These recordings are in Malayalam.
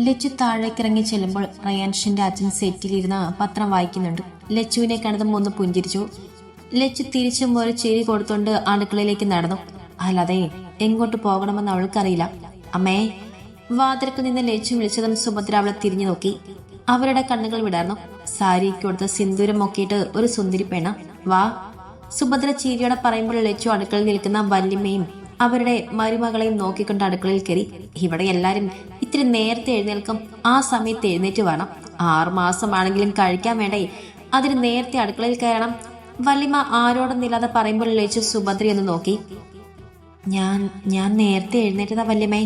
ലച്ചു താഴേക്കിറങ്ങി ചെല്ലുമ്പോൾ റയാൻഷിന്റെ അച്ഛൻ സെറ്റിലിരുന്ന് പത്രം വായിക്കുന്നുണ്ട്. ലച്ചുവിനെ കണ്ടതും ഒന്ന് പുഞ്ചിരിച്ചു. ലച്ചു തിരിച്ചും ഒരു ചിരി കൊടുത്തുകൊണ്ട് അടുക്കളയിലേക്ക് നടന്നു. അല്ലാതെ എങ്ങോട്ട് പോകണമെന്ന് അവൾക്കറിയില്ല. അമ്മേ, വാതിൽക്ക് നിന്ന് ലച്ചു വിളിച്ചതും സുഭദ്ര അവളെ തിരിഞ്ഞു നോക്കി. അവരുടെ കണ്ണുകൾ വിടർന്നു. സാരിക്ക് കൊടുത്ത് സിന്ദൂരം നോക്കിയിട്ട് ഒരു സുന്ദരി പെണ്ണ. വാ, സുഭദ്ര ചിരിയോടെ പറയുമ്പോൾ ലച്ചു അടുക്കളയിൽ നിൽക്കുന്ന വല്യമ്മയും അവരുടെ മരുമകളെയും നോക്കിക്കൊണ്ട് അടുക്കളയിൽ കയറി. ഇവിടെ എല്ലാരും ഇത്തിരി നേരത്തെ എഴുന്നേൽക്കും. ആ സമയത്ത് എഴുന്നേറ്റ് വേണം. 6 മാസമാണെങ്കിലും കഴിക്കാൻ വേണ്ടേ, അതിന് നേരത്തെ അടുക്കളയിൽ കയറണം. വല്യമ്മ ആരോടൊന്നില്ലാതെ പറയുമ്പോൾ ലച്ചു സുഭദ്രയൊന്ന് നോക്കി. ഞാൻ നേരത്തെ എഴുന്നേറ്റതാ വല്യമ്മേ.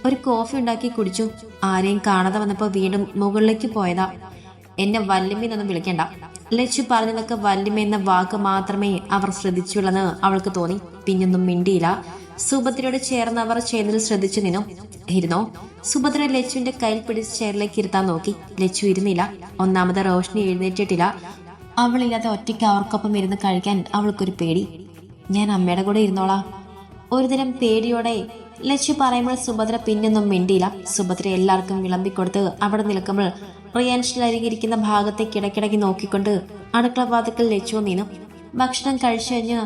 ഒരു കോഫി ഉണ്ടാക്കി കുടിച്ചു. ആരെയും കാണാതെ വന്നപ്പോ വീണ്ടും മുകളിലേക്ക് പോയതാ. എന്നെ വല്യമ്മയെന്നൊന്നും വിളിക്കണ്ട. ലച്ചു പറഞ്ഞതൊക്കെ വല്യമ്മ എന്ന വാക്ക് മാത്രമേ അവർ ശ്രദ്ധിച്ചുള്ളെന്ന് അവൾക്ക് തോന്നി. പിന്നൊന്നും മിണ്ടിയില്ല. സുഭദ്രയോട് ചേർന്ന് അവർ ചെയറിൽ ശ്രദ്ധിച്ചു നിന്നു. ഇരുന്നോ? സുഭദ്ര ലച്ചുവിന്റെ കയ്യിൽ പിടിച്ച് ചെയറിലേക്ക് ഇരുത്താൻ നോക്കി. ലച്ചു ഇരുന്നില്ല. ഒന്നാമത് റോഷ്നി എഴുന്നേറ്റിട്ടില്ല. അവളില്ലാതെ ഒറ്റയ്ക്ക് അവർക്കൊപ്പം ഇരുന്ന് കഴിക്കാൻ അവൾക്കൊരു പേടി. ഞാൻ അമ്മയുടെ കൂടെ ഇരുന്നോളാം. ഒരുതരം പേടിയോടെ ലച്ചു പറയുമ്പോൾ സുഭദ്ര പിന്നൊന്നും മിണ്ടിയില്ല. സുഭദ്ര എല്ലാവർക്കും വിളമ്പിക്കൊടുത്ത് അവിടെ നിൽക്കുമ്പോൾ റിയാൻഷിലരികിരിക്കുന്ന ഭാഗത്തേക്ക് ഇടയ്ക്കിടയ്ക്ക് നോക്കിക്കൊണ്ട് അടുക്കള വാതിക്കൽ ലച്ചു നിന്നു. ഭക്ഷണം കഴിച്ചു കഴിഞ്ഞ്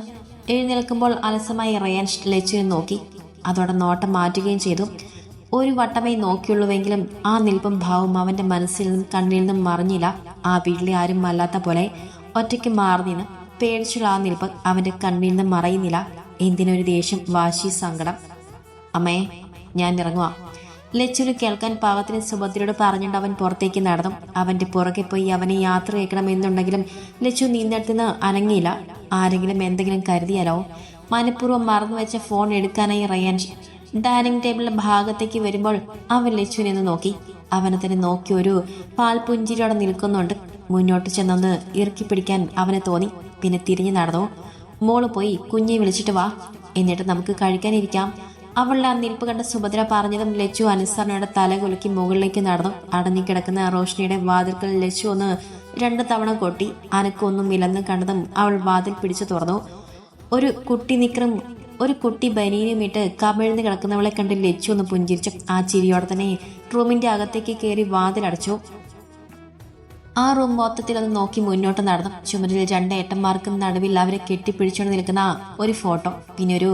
എഴുന്നേൽക്കുമ്പോൾ അലസമായി റിയാൻഷ് ലച്ചുവിനെ നോക്കി. അതോടെ നോട്ടം മാറ്റുകയും ചെയ്തു. ഒരു വട്ടമേ നോക്കിയുള്ളൂവെങ്കിലും ആ നിൽപ്പും ഭാവവും അവന്റെ മനസ്സിൽ നിന്നും കണ്ണിൽ നിന്നും മറിഞ്ഞില്ല. ആ വീട്ടിലെ ആരും അല്ലാത്ത പോലെ ഒറ്റയ്ക്ക് മാറി നിന്ന് പേടിച്ചുള്ള ആ നിൽപ്പ് അവന്റെ കണ്ണിൽ നിന്നും മറയുന്നില്ല. എന്തിനൊരു ദേഷ്യം, വാശി, സങ്കടം. അമ്മേ, ഞാൻ ഇറങ്ങുക. ലച്ചുവിന് കേൾക്കാൻ പാകത്തിന് സുഭദ്രയോട് പറഞ്ഞുകൊണ്ട് അവൻ പുറത്തേക്ക് നടന്നു. അവന്റെ പുറകെ പോയി അവനെ യാത്ര അയക്കണമെന്നുണ്ടെങ്കിലും ലച്ചു നീന്നിടത്തുനിന്ന് അനങ്ങിയില്ല. ആരെങ്കിലും എന്തെങ്കിലും കരുതിയാലോ? മനഃപൂർവ്വം മറന്നു വെച്ച ഫോൺ എടുക്കാനായി റയാൻ ഡൈനിങ് ടേബിളിന്റെ ഭാഗത്തേക്ക് വരുമ്പോൾ അവൻ ലച്ചുവിനെ നോക്കി. അവനെ തന്നെ നോക്കി ഒരു പാൽപുഞ്ചിരിയോടെ നിൽക്കുന്നുണ്ട്. മുന്നോട്ട് ചെന്നൊന്ന് ഇറുക്കി പിടിക്കാൻ അവന് തോന്നി. പിന്നെ തിരിഞ്ഞു നടന്നു. മോള് പോയി കുഞ്ഞെ വിളിച്ചിട്ട് വാ, എന്നിട്ട് നമുക്ക് കഴിക്കാനിരിക്കാം. അവളുടെ ആ നിൽപ്പ് കണ്ട സുഭദ്ര പറഞ്ഞതും ലച്ചു അനുസരണയുടെ തല കുലുക്കി മുകളിലേക്ക് നടന്നു. അടഞ്ഞുകിടക്കുന്ന റോഷ്നിയുടെ വാതിൽക്കൽ ലച്ചു ഒന്ന് 2 തവണ കൊട്ടി. അനക്കൊന്നും ഇല്ലെന്ന് കണ്ടതും അവൾ വാതിൽ പിടിച്ചു തുറന്നു. ഒരു കുട്ടി നിക്കറും ഒരു കുട്ടി ബനിയനും ഇട്ട് കമിഴ്ന്ന് കിടക്കുന്നവളെ കണ്ട് ലച്ചു ഒന്ന് പുഞ്ചിരിച്ചു. ആ ചിരിയോടെ തന്നെ റൂമിന്റെ അകത്തേക്ക് കയറി വാതിലടച്ചു. ആ റൂം മൊത്തത്തിൽ ഒന്ന് നോക്കി മുന്നോട്ട് നടന്നു. ചുമരിൽ 2 ഏട്ടന്മാർക്കും നടുവിൽ അവരെ കെട്ടിപ്പിടിച്ചുകൊണ്ട് നിൽക്കുന്ന ഒരു ഫോട്ടോ, പിന്നെ ഒരു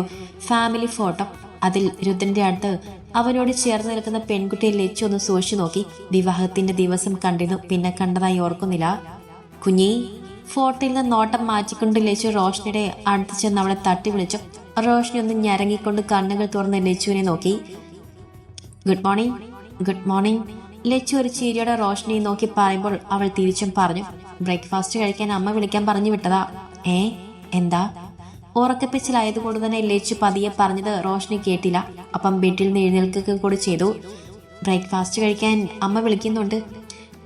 ഫാമിലി ഫോട്ടോ. അതിൽ രുദ്രന്റെ അടുത്ത് അവരോട് ചേർന്ന് നിൽക്കുന്ന പെൺകുട്ടിയെ ലച്ചു ഒന്ന് സൂക്ഷിച്ചു നോക്കി. വിവാഹത്തിന്റെ ദിവസം കണ്ടിരുന്നു, പിന്നെ കണ്ടതായി ഓർക്കുന്നില്ല. കുഞ്ഞി, ഫോട്ടോയിൽ നിന്ന് നോട്ടം മാറ്റിക്കൊണ്ട് ലച്ചു റോഷ്നിയുടെ അടുത്ത് ചെന്ന് അവളെ തട്ടി വിളിച്ചു. റോഷ്നി ഒന്ന് ഞരങ്ങിക്കൊണ്ട് കണ്ണുകൾ തുറന്ന് ലച്ചുവിനെ നോക്കി. Good morning. Good morning. Lachu ഒരു ചിരിയോടെ റോഷ്നിയെ നോക്കി പറയുമ്പോൾ അവൾ തിരിച്ചും പറഞ്ഞു. ബ്രേക്ക്ഫാസ്റ്റ് കഴിക്കാൻ അമ്മ വിളിക്കാൻ പറഞ്ഞു വിട്ടതാ. എന്താ? ഉറക്കപ്പിച്ചിലായതുകൊണ്ട് തന്നെ ലച്ചു പതിയെ പറഞ്ഞത് റോഷ്നി കേട്ടില്ല. അപ്പം ബെഡിൽ നിന്ന് എഴുന്നേൽക്കുക കൂടി ചെയ്തു. ബ്രേക്ക്ഫാസ്റ്റ് കഴിക്കാൻ അമ്മ വിളിക്കുന്നുണ്ട്.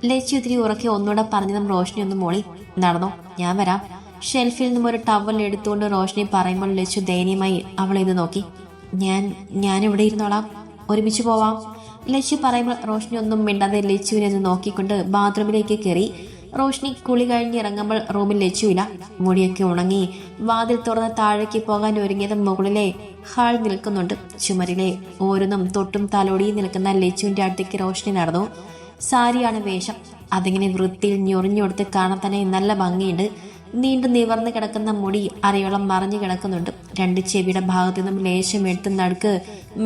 ലച്ചു ഇത്തിരി ഉറക്കെ ഒന്നുകൂടെ പറഞ്ഞതും റോഷ്നി ഒന്ന് മോളി. നടന്നോ, ഞാൻ വരാം. ഷെൽഫിൽ നിന്നും ഒരു ടവൽ എടുത്തുകൊണ്ട് റോഷ്നി പറയുമ്പോൾ ലച്ചു ദയനീയമായി അവളെ ഇത് നോക്കി. ഞാനിവിടെ ഇരുന്നോളാം, ഒരുമിച്ച് പോവാം. ലച്ചു പറയുമ്പോൾ റോഷ്നി ഒന്നും മിണ്ടാതെ ലച്ചുവിനെ ഒന്ന് നോക്കിക്കൊണ്ട് ബാത്റൂമിലേക്ക് കയറി. റോഷ്നി കുളി കഴിഞ്ഞിറങ്ങുമ്പോൾ റൂമിൽ ലച്ചുവില്ല. മുടിയൊക്കെ ഉണങ്ങി വാതിൽ തുറന്ന് താഴേക്ക് പോകാൻ ഒരുങ്ങിയത് മുകളിലെ ഹാൾ നിൽക്കുന്നുണ്ട്. ചുമരിലെ ഓരോന്നും തൊട്ടും തലോടിയും നിൽക്കുന്ന ലച്ചുവിന്റെ അടുത്തേക്ക് റോഷ്നി നടന്നു. സാരിയാണ് വേഷം. അതിങ്ങനെ വൃത്തിയിൽ ഞൊറിഞ്ഞൊടുത്ത് കാണാൻ തന്നെ നല്ല ഭംഗിയുണ്ട്. നീണ്ടു നിവർന്ന് കിടക്കുന്ന മുടി അരയോളം മറിഞ്ഞു കിടക്കുന്നുണ്ട്. 2 ചെവിയുടെ ഭാഗത്തു നിന്നും ലേശം എടുത്ത് നടുക്ക്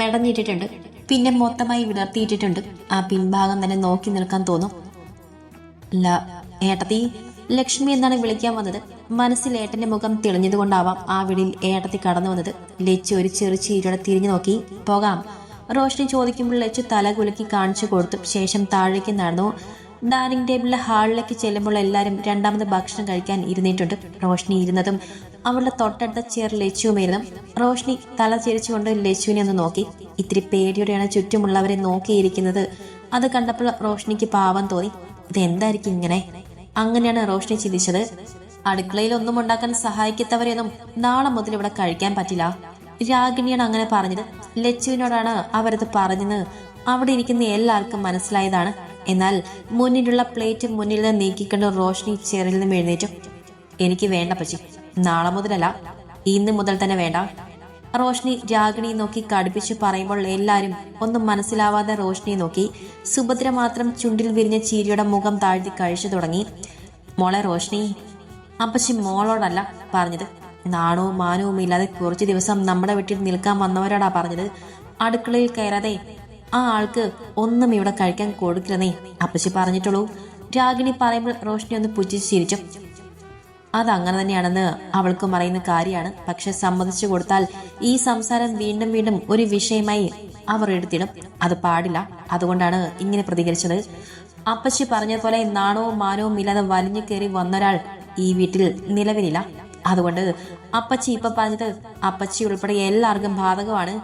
മെടഞ്ഞിട്ടിട്ടുണ്ട്. പിന്നെ മൊത്തമായി വിടർത്തിയിട്ടിട്ടുണ്ട്. ആ പിൻഭാഗം തന്നെ നോക്കി നിൽക്കാൻ തോന്നും. ഏട്ടത്തി, ലക്ഷ്മി എന്നാണ് വിളിക്കാൻ വന്നത്. മനസ്സിൽ ഏട്ടന്റെ മുഖം തെളിഞ്ഞതുകൊണ്ടാവാം ആ വീടിൽ ഏട്ടത്തി കടന്നു വന്നത്. ലച്ചു ഒരു ചെറു ചീരോടെ തിരിഞ്ഞു നോക്കി. പോകാം, റോഷ്നി ചോദിക്കുമ്പോൾ ലച്ചു തല കുലുക്കി കാണിച്ചു കൊടുത്തു. ശേഷം താഴേക്ക് നടന്നു. ഡൈനിങ് ടേബിളിലെ ഹാളിലേക്ക് ചെല്ലുമ്പോൾ എല്ലാവരും രണ്ടാമത് ഭക്ഷണം കഴിക്കാൻ ഇരുന്നിട്ടുണ്ട്. റോഷ്നി ഇരുന്നതും അവളുടെ തൊട്ടടുത്ത ചെയർ ലച്ചുവുമായിരുന്നു. റോഷ്നി തല ചിരിച്ചുകൊണ്ട് ലച്ചുവിനെ ഒന്ന് നോക്കി. ഇത്തിരി പേടിയോടെയാണ് ചുറ്റുമുള്ളവരെ നോക്കിയിരിക്കുന്നത്. അത് കണ്ടപ്പോൾ റോഷ്നിക്ക് പാവം തോന്നി. ഇതെന്തായിരിക്കും ഇങ്ങനെ? അങ്ങനെയാണ് റോഷ്നി ചിന്തിച്ചത്. അടുക്കളയിൽ ഒന്നും ഉണ്ടാക്കാൻ സഹായിക്കാത്തവരെയൊന്നും നാളെ മുതൽ ഇവിടെ കഴിക്കാൻ പറ്റില്ല. രാഗിണിയാണ് അങ്ങനെ പറഞ്ഞത്. ലച്ചുവിനോടാണ് അവരത് പറഞ്ഞത്. അവിടെ ഇരിക്കുന്ന എല്ലാവർക്കും മനസ്സിലായതാണ്. എന്നാൽ മുന്നിലുള്ള പ്ലേറ്റ് മുന്നിൽ നിന്ന് നീക്കിക്കൊണ്ട് റോഷ്നി ചെയറിൽ നിന്നും എഴുന്നേറ്റു. എനിക്ക് വേണ്ട പച്ചി, നാളെ മുതലല്ല, ഇന്ന് മുതൽ തന്നെ വേണ്ട. റോഷ്നി രാഗിണിയെ നോക്കി കടുപ്പിച്ച് പറയുമ്പോൾ എല്ലാവരും ഒന്നും മനസ്സിലാവാതെ റോഷ്നിയെ നോക്കി. സുഭദ്ര മാത്രം ചുണ്ടിൽ വിരിഞ്ഞ ചീരിയുടെ മുഖം താഴ്ത്തി കഴിച്ചു തുടങ്ങി. മോളെ റോഷ്നി, അപ്പച്ചി മോളോടല്ല പറഞ്ഞത്. നാണവും മാനവും ഇല്ലാതെ കുറച്ച് ദിവസം നമ്മുടെ വീട്ടിൽ നിൽക്കാൻ വന്നവരോടാ പറഞ്ഞത്. അടുക്കളയിൽ കയറാതെ ആ ആൾക്ക് ഒന്നും ഇവിടെ കഴിക്കാൻ കൊടുക്കില്ലെന്നേ അപ്പച്ചി പറഞ്ഞിട്ടുള്ളൂ. രാഗിണി പറയുമ്പോൾ റോഷ്നി ഒന്ന് പുച്ഛിച്ച് ചിരിച്ചു. അതങ്ങനെ തന്നെയാണെന്ന് അവൾക്കും അറിയുന്ന കാര്യമാണ്. പക്ഷെ സമ്മതിച്ചു കൊടുത്താൽ ഈ സംസാരം വീണ്ടും വീണ്ടും ഒരു വിഷയമായി അവർ എടുത്തിടും. അത് പാടില്ല. അതുകൊണ്ടാണ് ഇങ്ങനെ പ്രതികരിച്ചത്. അപ്പച്ചി പറഞ്ഞതുപോലെ നാണവും മാനവും ഇല്ലാതെ വലിഞ്ഞു കയറി വന്നൊരാൾ ഈ വീട്ടിൽ നിലവിലില്ല. അതുകൊണ്ട് അപ്പച്ചി ഇപ്പൊ പറഞ്ഞത് അപ്പച്ചി ഉൾപ്പെടെ എല്ലാവർക്കും ബാധകമാണ്.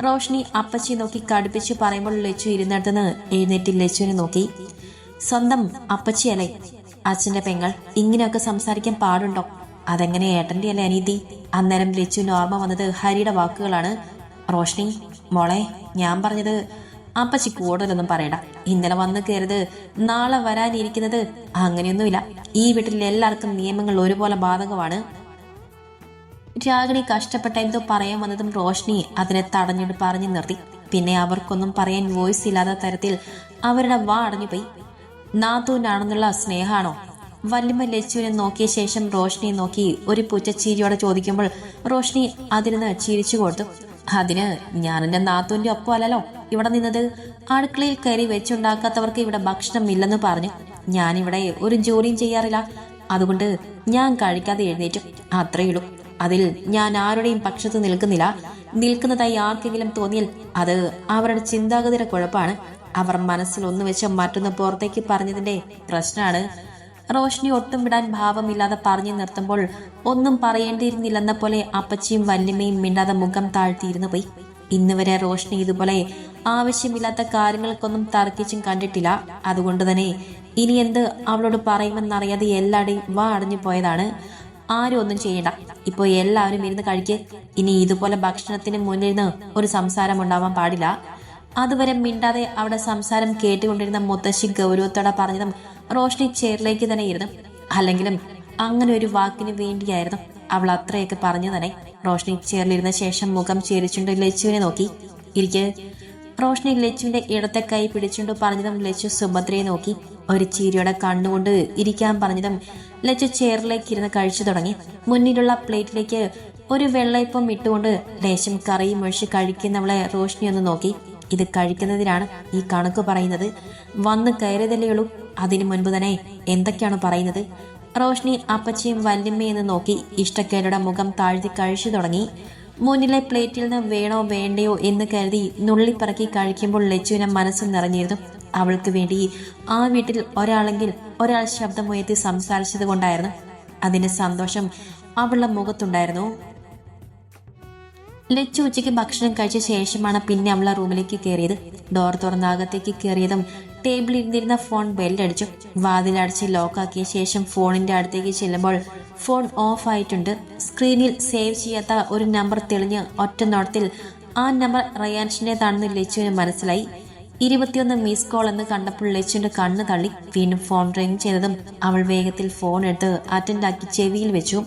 റോഷ്നി അപ്പച്ചി നോക്കി കടുപ്പിച്ച് പറയുമ്പോൾ ലച്ചു ഇരുന്നിടത്തുനിന്ന് എഴുന്നേറ്റ് ലച്ചുവിനെ നോക്കി. സ്വന്തം അപ്പച്ചിയല്ലേ അച്ഛന്റെ പെങ്ങൾ, ഇങ്ങനെയൊക്കെ സംസാരിക്കാൻ പാടുണ്ടോ? അതെങ്ങനെ ഏട്ടന്റെ അല്ലേ അനീതി? അന്നേരം ലച്ചുവിന് ഓർമ്മ വന്നത് ഹരിയുടെ വാക്കുകളാണ്. റോഷ്നി മോളെ, ഞാൻ പറഞ്ഞത് അപ്പച്ചി കൂടുതലൊന്നും പറയണ്ട. ഇന്നലെ വന്ന് കയറിയത് നാളെ വരാനിരിക്കുന്നത് അങ്ങനെയൊന്നുമില്ല. ഈ വീട്ടിൽ എല്ലാവർക്കും നിയമങ്ങൾ ഒരുപോലെ ബാധകമാണ്. രാഗിണി കഷ്ടപ്പെട്ട എന്തോ പറയാൻ വന്നതും റോഷ്നി അതിനെ തടഞ്ഞിട്ട് പറഞ്ഞു നിർത്തി. പിന്നെ അവർക്കൊന്നും പറയാൻ വോയിസ് ഇല്ലാത്ത തരത്തിൽ അവരുടെ വാ അടഞ്ഞുപോയി. നാത്തൂനാണെന്നുള്ള സ്നേഹമാണോ? വല്യമ്മ ലച്ചുവിനെ നോക്കിയ ശേഷം റോഷ്നിയെ നോക്കി ഒരു പുച്ചച്ചീരിയോടെ ചോദിക്കുമ്പോൾ റോഷ്നി അതിന് ചിരിച്ചു കൊടുത്തു. അതിന് ഞാൻ എന്റെ നാത്തൂന്റെ ഒപ്പം അല്ലല്ലോ ഇവിടെ നിന്നത്. അടുക്കളയിൽ കയറി വെച്ചുണ്ടാക്കാത്തവർക്ക് ഇവിടെ ഭക്ഷണം ഇല്ലെന്ന് പറഞ്ഞു. ഞാനിവിടെ ഒരു ജോലിയും ചെയ്യാറില്ല. അതുകൊണ്ട് ഞാൻ കഴിക്കാതെ എഴുന്നേറ്റു, അത്രയുള്ളൂ. അതിൽ ഞാൻ ആരുടെയും പക്ഷത്ത് നിൽക്കുന്നില്ല. നിൽക്കുന്നതായി ആർക്കെങ്കിലും തോന്നിയാൽ അത് അവരുടെ ചിന്താഗതിയുടെ കുഴപ്പമാണ്. അവർ മനസ്സിൽ ഒന്ന് വെച്ച് മറ്റൊന്ന് പുറത്തേക്ക് പറഞ്ഞതിന്റെ പ്രശ്നമാണ്. റോഷ്നി ഒട്ടും വിടാൻ ഭാവമില്ലാതെ പറഞ്ഞു നിർത്തുമ്പോൾ ഒന്നും പറയേണ്ടിയിരുന്നില്ലെന്ന പോലെ അപ്പച്ചിയും വല്യമ്മയും മിണ്ടാതെ മുഖം താഴ്ത്തിയിരുന്നു പോയി. ഇന്നുവരെ റോഷ്നി ഇതുപോലെ ആവശ്യമില്ലാത്ത കാര്യങ്ങൾക്കൊന്നും തർക്കിച്ചും കണ്ടിട്ടില്ല. അതുകൊണ്ട് തന്നെ ഇനി എന്ത് അവളോട് പറയുമെന്നറിയാതെ എല്ലാവരുടെയും വാ അടഞ്ഞു പോയതാണ്. ആരും ഒന്നും ചെയ്യണ്ട, ഇപ്പോൾ എല്ലാവരും ഇരുന്ന് കഴിക്ക്. ഇനി ഇതുപോലെ ഭക്ഷണത്തിന് മുന്നിൽ നിന്ന് ഒരു സംസാരം ഉണ്ടാവാൻ പാടില്ല. അതുവരെ മിണ്ടാതെ അവിടെ സംസാരം കേട്ടുകൊണ്ടിരുന്ന മുത്തശ്ശി ഗൗരവത്തോടെ പറഞ്ഞതും റോഷ്നി ചെയറിലേക്ക് തന്നെ ഇരുന്നു. അല്ലെങ്കിലും അങ്ങനെ ഒരു വാക്കിന് വേണ്ടിയായിരുന്നു അവൾ അത്രയൊക്കെ പറഞ്ഞു തന്നെ. റോഷ്നി ചെയറിലിരുന്ന ശേഷം മുഖം ചേരിച്ചുകൊണ്ട് ലച്ചുവിനെ നോക്കി. ഇരിക്ക്. റോഷ്നി ലച്ചുവിന്റെ ഇടത്തെ കൈ പിടിച്ചുകൊണ്ട് പറഞ്ഞതും ലച്ചു സുഭദ്രയെ നോക്കി ഒരു ചീരിയോടെ കണ്ണുകൊണ്ട് ഇരിക്കാൻ പറഞ്ഞതും ലച്ചു ചെയറിലേക്ക് ഇരുന്ന് കഴിച്ചു തുടങ്ങി. മുന്നിലുള്ള പ്ലേറ്റിലേക്ക് ഒരു വെള്ളയപ്പം ഇട്ടുകൊണ്ട് ലേശം കറിയും ഒഴിച്ച് കഴിക്കുന്നവളെ റോഷ്നി ഒന്ന് നോക്കി. ഇത് കഴിക്കുന്നതിനാണ് ഈ കണക്ക് പറയുന്നത്. വന്ന് കയറിയതല്ലേ ഉള്ളൂ, അതിനു മുൻപ് തന്നെ എന്തൊക്കെയാണ് പറയുന്നത്? റോഷ്നി അപ്പച്ചിയും വല്യമ്മയെന്ന് നോക്കി ഇഷ്ടക്കേടുടെ മുഖം താഴ്ത്തി കഴിച്ചു തുടങ്ങി. മുന്നിലെ പ്ലേറ്റിൽ നിന്ന് വേണോ വേണ്ടയോ എന്ന് കരുതി നുള്ളിപ്പറക്കി കഴിക്കുമ്പോൾ ലച്ചുവിനെ മനസ്സ് നിറഞ്ഞിരുന്നു. അവൾക്ക് വേണ്ടി ആ വീട്ടിൽ ഒരാളെങ്കിൽ ഒരാൾ ശബ്ദമുയർത്തി സംസാരിച്ചത് കൊണ്ടായിരുന്നു. അതിന്റെ സന്തോഷം അവളുടെ മുഖത്തുണ്ടായിരുന്നു. ലച്ചു ഉച്ചയ്ക്ക് ഭക്ഷണം കഴിച്ച ശേഷമാണ് പിന്നെ അവളെ റൂമിലേക്ക് കയറിയത്. ഡോർ തുറന്ന അകത്തേക്ക് കയറിയതും ടേബിളിൽ ഇരുന്നിരുന്ന ഫോൺ ബെല്ലടിച്ചു. വാതിലടച്ച് ലോക്കാക്കിയ ശേഷം ഫോണിന്റെ അടുത്തേക്ക് ചെല്ലുമ്പോൾ ഫോൺ ഓഫ് ആയിട്ടുണ്ട്. സ്ക്രീനിൽ സേവ് ചെയ്യാത്ത ഒരു നമ്പർ തെളിഞ്ഞ് ഒറ്റ നോട്ടത്തിൽ ആ നമ്പർ റയാൻഷിൻ്റെതാണെന്ന് ലച്ചുവിന് മനസ്സിലായി. 21 മിസ് കോൾ എന്ന് കണ്ടപ്പോൾ ലച്ചുവിന്റെ കണ്ണ് തള്ളി. വീണ്ടും ഫോൺ റിംഗ് ചെയ്തതും അവൾ വേഗത്തിൽ ഫോൺ എടുത്ത് അറ്റൻഡ് ആക്കി ചെവിയിൽ വെച്ചു.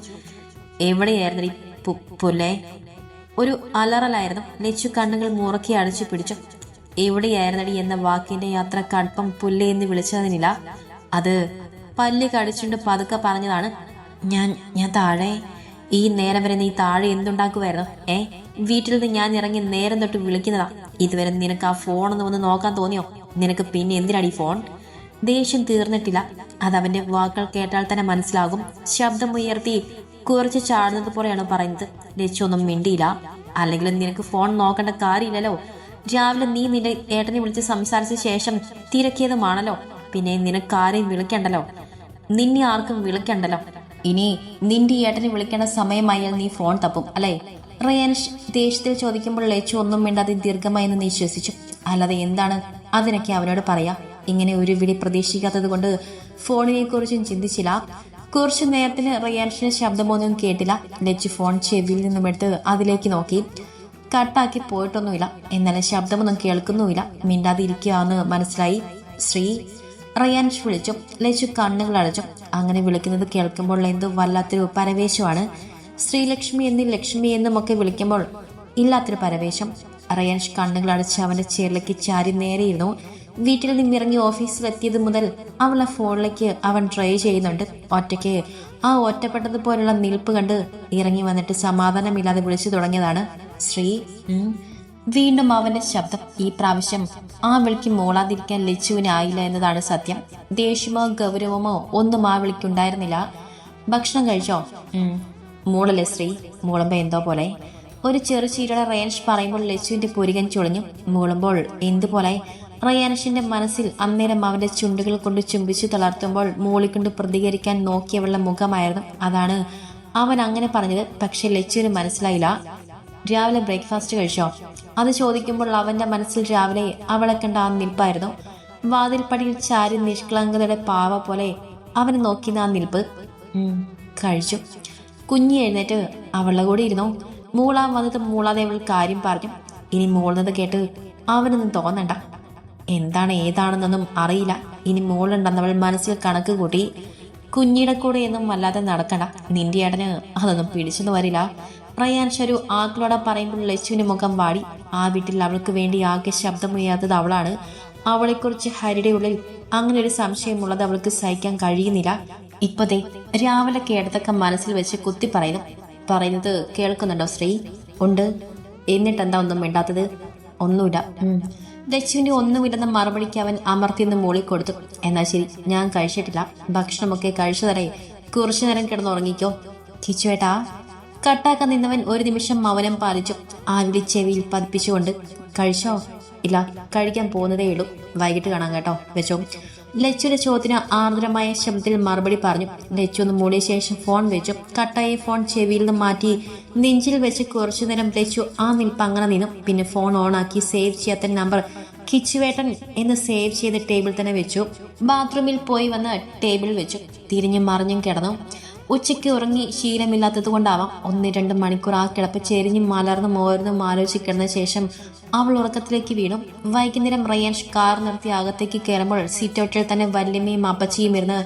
എവിടെയായിരുന്നു പുല്ലേ? ഒരു അലറലായിരുന്നു. ലച്ചു കണ്ണുകൾ മുറക്കി അടച്ചു പിടിച്ചു. എവിടെയായിരുന്നടി എന്ന വാക്കിന്റെ യാത്ര കടുപ്പം പുല്ലേ എന്ന് വിളിച്ചതിനില്ല. അത് പല്ല് കടിച്ചുകൊണ്ട് പതുക്കെ പറഞ്ഞതാണ്. ഞാൻ താഴെ. ഈ നേരം വരെ നീ താഴെ എന്തുണ്ടാക്കുമായിരുന്നു? വീട്ടിൽ നിന്ന് ഞാൻ ഇറങ്ങി നേരം തൊട്ട് വിളിക്കുന്നതാ. ഇതുവരെ നിനക്ക് ആ ഫോണൊന്ന് വന്ന് നോക്കാൻ തോന്നിയോ? നിനക്ക് പിന്നെ എന്തിനാടി ഫോൺ? ദേഷ്യം തീർന്നിട്ടില്ല. അതവന്റെ വാക്കുകൾ കേട്ടാൽ തന്നെ മനസ്സിലാകും. ശബ്ദമുയർത്തി കുറച്ച് ചാടുന്നത് പോലെയാണ് പറയുന്നത്. ലച്ചൊന്നും മിണ്ടിയില്ല. അല്ലെങ്കിലും നിനക്ക് ഫോൺ നോക്കേണ്ട കാര്യമില്ലല്ലോ. രാവിലെ നീ നിന്റെ ഏട്ടനെ വിളിച്ച് സംസാരിച്ച ശേഷം തിരക്കിയതുമാണല്ലോ. പിന്നെ നിനക്കാരെയും വിളിക്കണ്ടല്ലോ. നിന്നെ ആർക്കും വിളിക്കണ്ടല്ലോ. ഇനി നിന്റെ ഏട്ടനെ വിളിക്കേണ്ട സമയമായാൽ നീ ഫോൺ തപ്പും അല്ലേ? റയാൻഷ് ദേഷ്യത്തിൽ ചോദിക്കുമ്പോൾ ലച്ചു ഒന്നും മിണ്ടാതെ ദീർഘമായി എന്ന് നിശ്വസിച്ചു. അല്ലാതെ എന്താണ് അതിനൊക്കെ അവനോട് പറയാ? ഇങ്ങനെ ഒരു വിളി പ്രതീക്ഷിക്കാത്തത് കൊണ്ട് ഫോണിനെ കുറിച്ചും ചിന്തിച്ചില്ല. കുറച്ചു നേരത്തിന് റയാൻഷിന്റെ ശബ്ദമൊന്നും കേട്ടില്ല. ലച്ചു ഫോൺ ചെവിയിൽ നിന്നും എടുത്ത് അതിലേക്ക് നോക്കി. കട്ടാക്കി പോയിട്ടൊന്നുമില്ല, എന്നാലും ശബ്ദമൊന്നും കേൾക്കുന്നുമില്ല. മിണ്ടാതെ ഇരിക്കുകയെന്ന് മനസ്സിലായി. ശ്രീ, റയാൻഷ് വിളിച്ചു. ലച്ചു കണ്ണുകൾ അടച്ചു. അങ്ങനെ വിളിക്കുന്നത് കേൾക്കുമ്പോൾ എന്തോ വല്ലാത്തൊരു പരവേശമാണ്. ശ്രീലക്ഷ്മി എന്നും ലക്ഷ്മി എന്നും ഒക്കെ വിളിക്കുമ്പോൾ ഇല്ലാത്തൊരു പരവേശം. റയാൻഷ് കണ്ണുകൾ അടച്ച് അവന്റെ ചേറിലേക്ക് ചാരി നേരെയിരുന്നു. വീട്ടിൽ നിന്നിറങ്ങി ഓഫീസിലെത്തിയത് മുതൽ അവളുടെ ഫോണിലേക്ക് അവൻ ട്രൈ ചെയ്യുന്നുണ്ട്. ഒറ്റയ്ക്ക് ആ ഒറ്റപ്പെട്ടതുപോലുള്ള നിൽപ്പ് കണ്ട് ഇറങ്ങി വന്നിട്ട് സമാധാനമില്ലാതെ വിളിച്ചു തുടങ്ങിയതാണ്. ശ്രീ. വീണ്ടും അവന്റെ ശബ്ദം. ഈ പ്രാവശ്യം ആ വിളിക്ക് മോളാതിരിക്കാൻ ലച്ചുവിനായില്ല എന്നതാണ് സത്യം. ദേഷ്യമോ ഗൗരവമോ ഒന്നും ആ വിളിക്കുണ്ടായിരുന്നില്ല. ഭക്ഷണം കഴിച്ചോ? മോളല്ലേ ശ്രീ? മൂളുമ്പോ എന്തോ പോലെ. ഒരു ചെറു ചീരയുടെ റയാൻഷ് പറയുമ്പോൾ ലച്ചുവിന്റെ പുരികൻ ചുളിഞ്ഞു. മൂളുമ്പോൾ എന്തുപോലെ? റയാൻഷിന്റെ മനസ്സിൽ അന്നേരം അവന്റെ ചുണ്ടുകൾ കൊണ്ട് ചുംബിച്ചു തളർത്തുമ്പോൾ മൂളിക്കൊണ്ട് പ്രതികരിക്കാൻ നോക്കിയവളുടെ മുഖമായിരുന്നു. അതാണ് അവൻ അങ്ങനെ പറഞ്ഞത്. പക്ഷെ ലച്ചുവിന് മനസ്സിലായില്ല. രാവിലെ ബ്രേക്ക്ഫാസ്റ്റ് കഴിച്ചോ? അത് ചോദിക്കുമ്പോൾ അവന്റെ മനസ്സിൽ രാവിലെ അവളെ കണ്ട ആ നിൽപ്പായിരുന്നു. വാതിൽപ്പടിയിൽ ചാരി നിഷ്കളങ്കതയുടെ പാവ പോലെ അവനെ നോക്കിന ആ നിൽപ്പ്. കഴിച്ചു. കുഞ്ഞി എഴുന്നേറ്റ് അവളുടെ കൂടെ ഇരുന്നു. മൂളാൻ വന്നത് മൂളാതെ അവൾ കാര്യം പറഞ്ഞു. ഇനി മൂളുന്നത് കേട്ട് അവനൊന്നും തോന്നണ്ട. എന്താണ് ഏതാണെന്നൊന്നും അറിയില്ല. ഇനി മോളുണ്ടെന്നവൾ മനസ്സിൽ കണക്ക് കൂട്ടി. കുഞ്ഞിയുടെ കൂടെ എന്നും വല്ലാതെ നടക്കണ്ട. നിന്റെ ഏടന് അതൊന്നും പിടിച്ചെന്ന് വരില്ല. റയാൻഷ് ഒരു ആക്കളോടെ പറയുമ്പോൾ ലച്ചുവിന്റെ മുഖം വാടി. ആ വീട്ടിൽ അവൾക്ക് വേണ്ടി ആകെ ശബ്ദമുയർത്തത് അവളാണ്. അവളെക്കുറിച്ച് ഹരിയുടെ ഉള്ളിൽ അങ്ങനെ ഒരു സംശയമുള്ളത് അവൾക്ക് സഹിക്കാൻ കഴിയുന്നില്ല. ഇപ്പതേ രാവിലെ കേട്ടതൊക്കെ മനസ്സിൽ വെച്ച് കുത്തി പറയുന്നത് കേൾക്കുന്നുണ്ടോ ശ്രീ? ഉണ്ട്. എന്നിട്ടെന്താ ഒന്നും മിണ്ടാത്തത്? ഒന്നുമില്ല. ലച്ചുവിന്റെ ഒന്നുമില്ലെന്ന മറുപടിക്ക് അവൻ അമർത്തിന്ന് മൂളിക്കൊടുത്തു. എന്നാ ശരി, ഞാൻ കഴിച്ചിട്ടില്ല. ഭക്ഷണമൊക്കെ കഴിച്ചു തരേ. കുറച്ചു നേരം കിടന്നുറങ്ങിക്കോ. കിച്ചുവേട്ടാ. കട്ടാക്കാൻ നിന്നവൻ ഒരു നിമിഷം മൗനം പാലിച്ചു. ആരുടെ ചെവിയിൽ പതിപ്പിച്ചുകൊണ്ട്. കഴിച്ചോ? ഇല്ല, കഴിക്കാൻ പോകുന്നതേ ഉള്ളൂ. വൈകിട്ട് കാണാം കേട്ടോ. വെച്ചോ. ലച്ചുവിന്റെ ചോദ്യത്തിന് ആർദ്രമായ ശബ്ദത്തിൽ മറുപടി പറഞ്ഞു. ലച്ചു ഒന്ന് മൂടിയ ശേഷം ഫോൺ വെച്ചു. കട്ടായ ഫോൺ ചെവിയിൽ നിന്ന് മാറ്റി നെഞ്ചിൽ വെച്ച് കുറച്ചു നേരം ലച്ചു ആ നിൽപ്പ് അങ്ങനെ നിന്നു. പിന്നെ ഫോൺ ഓണാക്കി സേവ് ചെയ്യാത്ത നമ്പർ കിച്ചുവേട്ടൻ എന്ന് സേവ് ചെയ്ത് ടേബിൾ തന്നെ വെച്ചു. ബാത്റൂമിൽ പോയി വന്ന് ടേബിളിൽ വെച്ചു. തിരിഞ്ഞും മറിഞ്ഞും കിടന്നു. ഉച്ചയ്ക്ക് ഉറങ്ങി ശീലമില്ലാത്തത് കൊണ്ടാവാം 1-2 മണിക്കൂർ ആ കിടപ്പ് ചെരിഞ്ഞും മലർന്നും ഓരോന്നും ആലോചിച്ച് കിടന്ന ശേഷം അവൾ ഉറക്കത്തിലേക്ക് വീണു. വൈകുന്നേരം റയാൻഷ് കാർ നിർത്തി അകത്തേക്ക് കയറുമ്പോൾ സിറ്റൗട്ടിൽ തന്നെ വല്യമ്മയും അപ്പച്ചിയും ഇരുന്ന്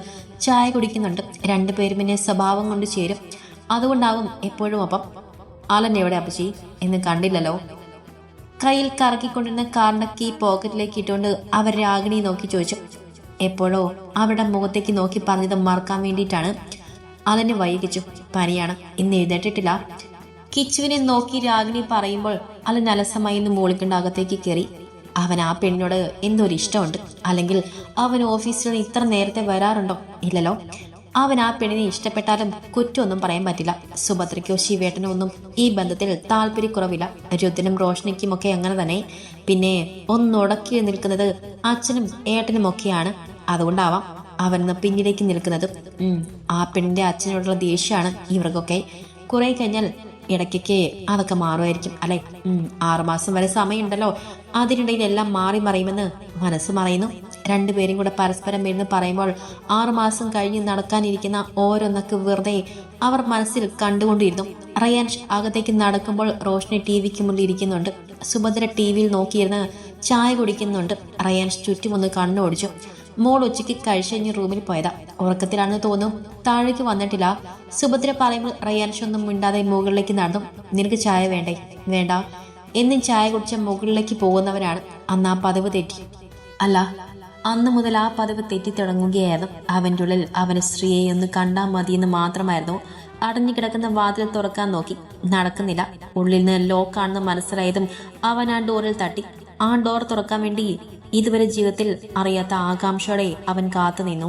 ചായ കുടിക്കുന്നുണ്ട്. രണ്ടുപേരും എന്നെ സ്വഭാവം കൊണ്ട് ചേരും. അതുകൊണ്ടാവും എപ്പോഴും ഒപ്പം. അലൻ എവിടെ അപ്പച്ചി? എന്ന് കണ്ടില്ലല്ലോ. കയ്യിൽ കറക്കിക്കൊണ്ടിരുന്ന കാറിന്റെ കീ പോക്കറ്റിലേക്ക് ഇട്ടുകൊണ്ട് അവർ രാഗിണിയെ നോക്കി ചോദിച്ചു. എപ്പോഴോ അവരുടെ മുഖത്തേക്ക് നോക്കി പറഞ്ഞത് മറക്കാൻ വേണ്ടിയിട്ടാണ്. അലന് വൈകിച്ചു. പനിയാണ്, ഇന്ന് എഴുന്നേറ്റിട്ടില്ല. കിച്ചുവിനെ നോക്കി രാഗിണി പറയുമ്പോൾ അലൻ അലസമായി ഇന്ന് മൂളിക്കൊണ്ട് അകത്തേക്ക് കയറി. അവൻ ആ പെണ്ണിനോട് എന്തോ ഒരു ഇഷ്ടമുണ്ട്. അല്ലെങ്കിൽ അവൻ ഓഫീസിൽ നിന്ന് ഇത്ര നേരത്തെ വരാറുണ്ടോ? ഇല്ലല്ലോ. അവൻ ആ പെണ്ണിനെ ഇഷ്ടപ്പെട്ടാലും കുറ്റമൊന്നും പറയാൻ പറ്റില്ല. സുഭദ്രയ്ക്കോ ശിവേട്ടനോ ഒന്നും ഈ ബന്ധത്തിൽ താല്പര്യക്കുറവില്ല. രുദ്രനും റോഷനിക്കും ഒക്കെ അങ്ങനെ തന്നെ. പിന്നെ ഒന്നുടക്കി നിൽക്കുന്നത് അച്ഛനും ഏട്ടനും ഒക്കെയാണ്. അതുകൊണ്ടാവാം അവനെന്ന് പിന്നിലേക്ക് നിൽക്കുന്നത്. ആ പെണ്ണിന്റെ അച്ഛനോടുള്ള ദേഷ്യമാണ് ഇവർക്കൊക്കെ. കുറെ കഴിഞ്ഞാൽ ഇടയ്ക്കൊക്കെ അതൊക്കെ മാറുമായിരിക്കും അല്ലെ? 6 മാസം വരെ സമയമുണ്ടല്ലോ. അതിനിടയിൽ എല്ലാം മാറി മറിയുമെന്ന് മനസ്സ് മറയുന്നു. രണ്ടുപേരും കൂടെ പരസ്പരം എന്ന് പറയുമ്പോൾ 6 മാസം കഴിഞ്ഞ് നടക്കാനിരിക്കുന്ന ഓരോന്നൊക്കെ വെറുതെ അവർ മനസ്സിൽ കണ്ടുകൊണ്ടിരുന്നു. റയാൻഷ് അകത്തേക്ക് നടക്കുമ്പോൾ റോഷനി ടിവിക്ക് മുന്നിൽ ഇരിക്കുന്നുണ്ട്. സുഭദ്ര ടിവിയിൽ നോക്കിയിരുന്ന് ചായ കുടിക്കുന്നുണ്ട്. റയാൻഷ് ചുറ്റുമൊന്ന് കണ്ണോടിച്ചു. മോൾ ഉച്ചയ്ക്ക് കഴിച്ചഴിഞ്ഞ് റൂമിൽ പോയതാ. ഉറക്കത്തിലാണെന്ന് തോന്നും. താഴേക്ക് വന്നിട്ടില്ല. സുഭദ്ര പറയുമ്പോൾ റയാൻഷ് ഒന്നും മിണ്ടാതെ മുകളിലേക്ക് നടന്നു. നിനക്ക് ചായ വേണ്ടേ? വേണ്ട. എന്നും ചായ കുടിച്ച മുകളിലേക്ക് പോകുന്നവരാണ്. അന്ന് ആ പതിവ് തെറ്റി. അല്ല, അന്ന് മുതൽ ആ പതിവ് തെറ്റി തുടങ്ങുകയായിരുന്നു. അവൻ്റെ ഉള്ളിൽ അവന് സ്ത്രീയെ ഒന്ന് കണ്ടാൽ മതിയെന്ന് മാത്രമായിരുന്നു. അടഞ്ഞു കിടക്കുന്ന വാതിൽ തുറക്കാൻ നോക്കി. നടക്കുന്നില്ല. ഉള്ളിൽ നിന്ന് ലോക്കാണെന്ന് മനസ്സിലായതും അവൻ ആ ഡോറിൽ തട്ടി. ആ ഡോർ തുറക്കാൻ വേണ്ടി ഇതുവരെ ജീവിതത്തിൽ അറിയാത്ത ആകാംക്ഷയോടെ അവൻ കാത്തു നിന്നു.